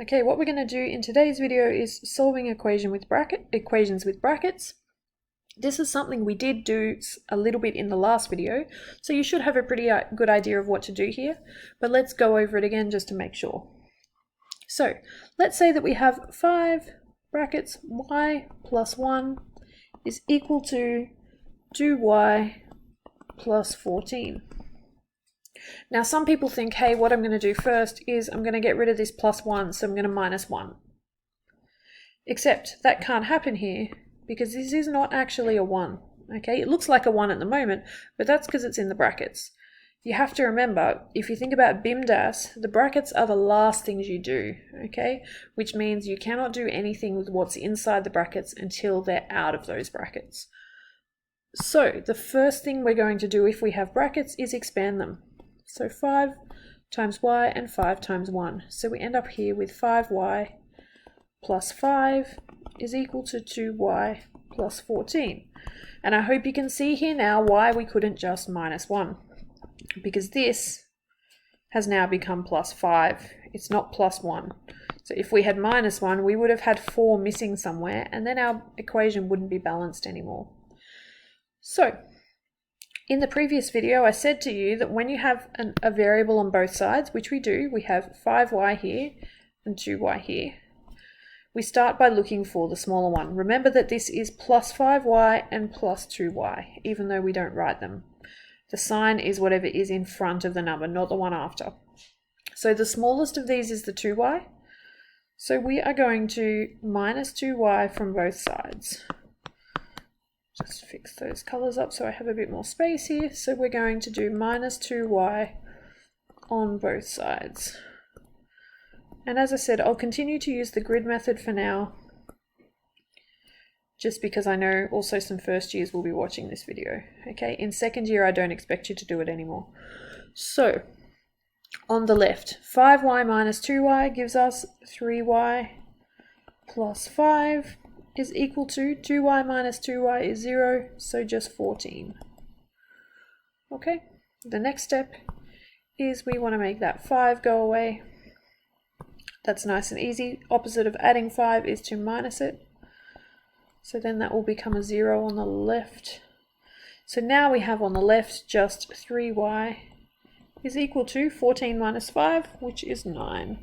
Okay, what we're going to do in today's video is solving equations with brackets. This is something we did do a little bit in the last video, so you should have a pretty good idea of what to do here, but let's go over it again just to make sure. So let's say that we have 5 brackets y plus 1 is equal to 2y plus 14. Now some people think, hey, what I'm going to do first is I'm going to get rid of this plus 1, so I'm going to minus 1. Except that can't happen here because this is not actually a 1. Okay, it looks like a 1 at the moment, but that's because it's in the brackets. You have to remember, if you think about BIMDAS, the brackets are the last things you do, okay? Which means you cannot do anything with what's inside the brackets until they're out of those brackets. So the first thing we're going to do if we have brackets is expand them. So 5 times y and 5 times 1. So we end up here with 5y plus 5 is equal to 2y plus 14. And I hope you can see here now why we couldn't just minus 1. Because this has now become plus 5. It's not plus 1. So if we had minus 1, we would have had 4 missing somewhere, and then our equation wouldn't be balanced anymore. So in the previous video, I said to you that when you have a variable on both sides, which we do, we have 5y here and 2y here. We start by looking for the smaller one. Remember that this is plus 5y and plus 2y, even though we don't write them. The sign is whatever is in front of the number, not the one after. So the smallest of these is the 2y. So we are going to minus 2y from both sides. Just fix those colors up so I have a bit more space here. So we're going to do minus 2y on both sides. And as I said, I'll continue to use the grid method for now, just because I know also some first years will be watching this video. Okay, in second year I don't expect you to do it anymore. So on the left, 5y minus 2y gives us 3y plus 5 is equal to 2y minus 2y is 0, so just 14. Okay, the next step is we want to make that 5 go away. That's nice and easy. Opposite of adding 5 is to minus it. So then that will become a 0 on the left. So now we have on the left just 3y is equal to 14 minus 5, which is 9.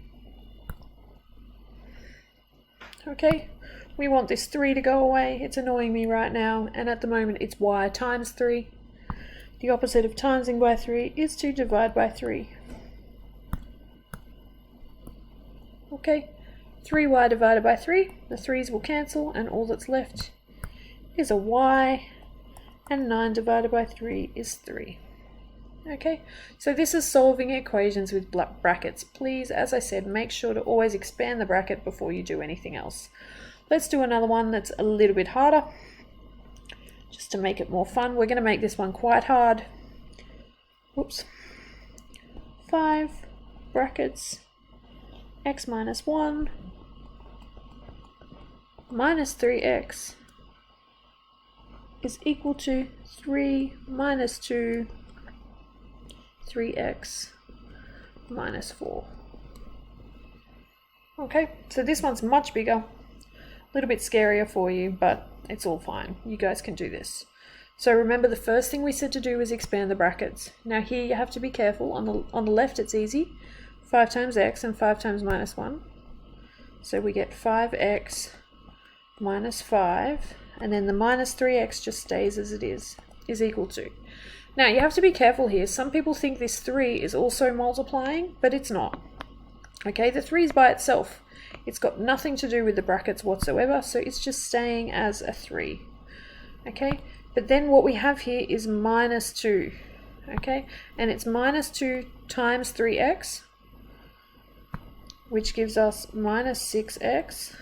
Okay, we want this 3 to go away. It's annoying me right now, and at the moment it's y times 3. The opposite of timesing by 3 is to divide by 3. Okay. 3y divided by 3, the 3's will cancel, and all that's left is a y, and 9 divided by 3 is 3. Okay, so this is solving equations with brackets. Please, as I said, make sure to always expand the bracket before you do anything else. Let's do another one that's a little bit harder, just to make it more fun. We're going to make this one quite hard. Whoops. 5 brackets x minus 1 minus 3x is equal to 3 minus 2 3x minus 4. Okay, so this one's much bigger, a little bit scarier for you, but it's all fine. You guys can do this. So remember, the first thing we said to do was expand the brackets. Now here you have to be careful. On the left it's easy. 5 times x and 5 times minus 1. So we get 5x minus 5, and then the minus 3x just stays as it is equal to. Now you have to be careful here. Some people think this 3 is also multiplying, but it's not. Okay, the 3 is by itself. It's got nothing to do with the brackets whatsoever, so it's just staying as a 3. Okay, but then what we have here is minus 2. Okay, and it's minus 2 times 3x, which gives us minus 6x,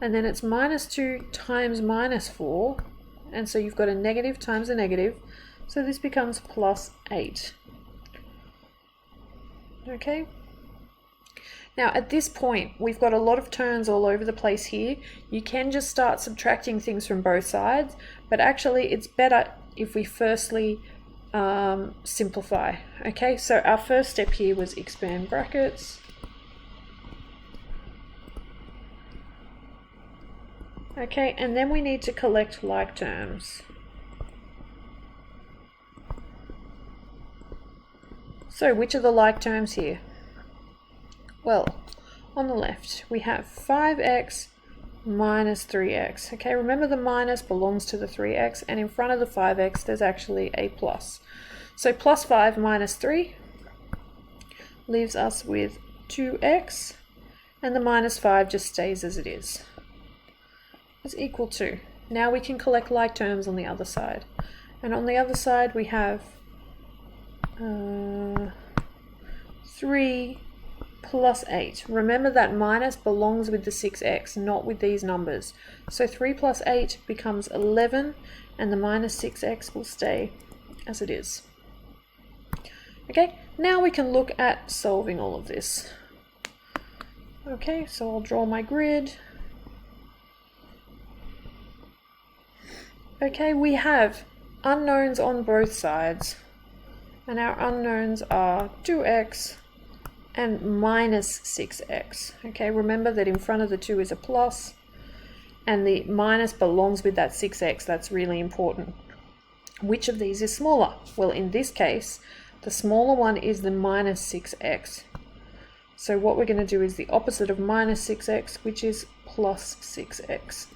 and then it's minus 2 times minus 4, and so you've got a negative times a negative, so this becomes plus 8. Okay, now at this point we've got a lot of terms all over the place here. You can just start subtracting things from both sides, but actually it's better if we firstly simplify. Okay, so our first step here was expand brackets. Okay, and then we need to collect like terms. So which are the like terms here? Well, on the left we have 5x minus 3x. Okay, remember the minus belongs to the 3x, and in front of the 5x there's actually a plus. So plus 5 minus 3 leaves us with 2x, and the minus 5 just stays as it is. Is equal to. Now we can collect like terms on the other side. And on the other side we have 3 plus 8. Remember that minus belongs with the 6x, not with these numbers. So 3 plus 8 becomes 11, and the minus 6x will stay as it is. Okay, now we can look at solving all of this. Okay, so I'll draw my grid. Okay, we have unknowns on both sides, and our unknowns are 2x and minus 6x. Okay, remember that in front of the 2 is a plus, and the minus belongs with that 6x. That's really important. Which of these is smaller? Well, in this case, the smaller one is the minus 6x. So what we're going to do is the opposite of minus 6x, which is plus 6x.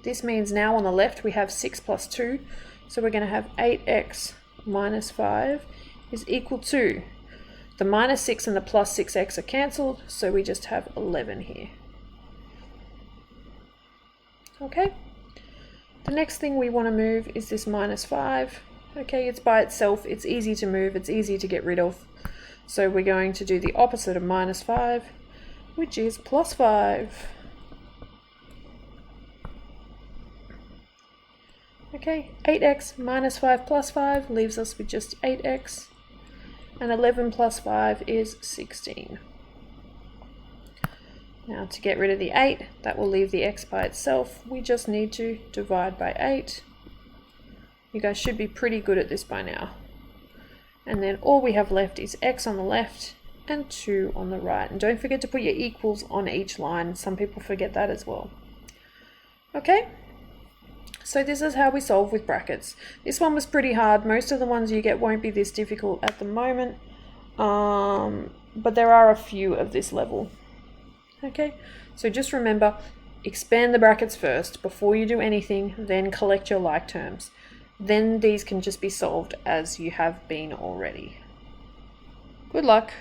This means now on the left we have 6 plus 2, so we're going to have 8x minus 5 is equal to, the minus 6 and the plus 6x are cancelled, so we just have 11 here. Okay, the next thing we want to move is this minus 5. Okay, it's by itself, it's easy to move, it's easy to get rid of, so we're going to do the opposite of minus 5, which is plus 5. Okay, 8x minus 5 plus 5 leaves us with just 8x, and 11 plus 5 is 16. Now to get rid of the 8, that will leave the x by itself. We just need to divide by 8. You guys should be pretty good at this by now. And then all we have left is x on the left and 2 on the right. And don't forget to put your equals on each line. Some people forget that as well. Okay? So this is how we solve with brackets. This one was pretty hard. Most of the ones you get won't be this difficult at the moment, but there are a few of this level. Okay, so just remember, expand the brackets first before you do anything, then collect your like terms. Then these can just be solved as you have been already. Good luck.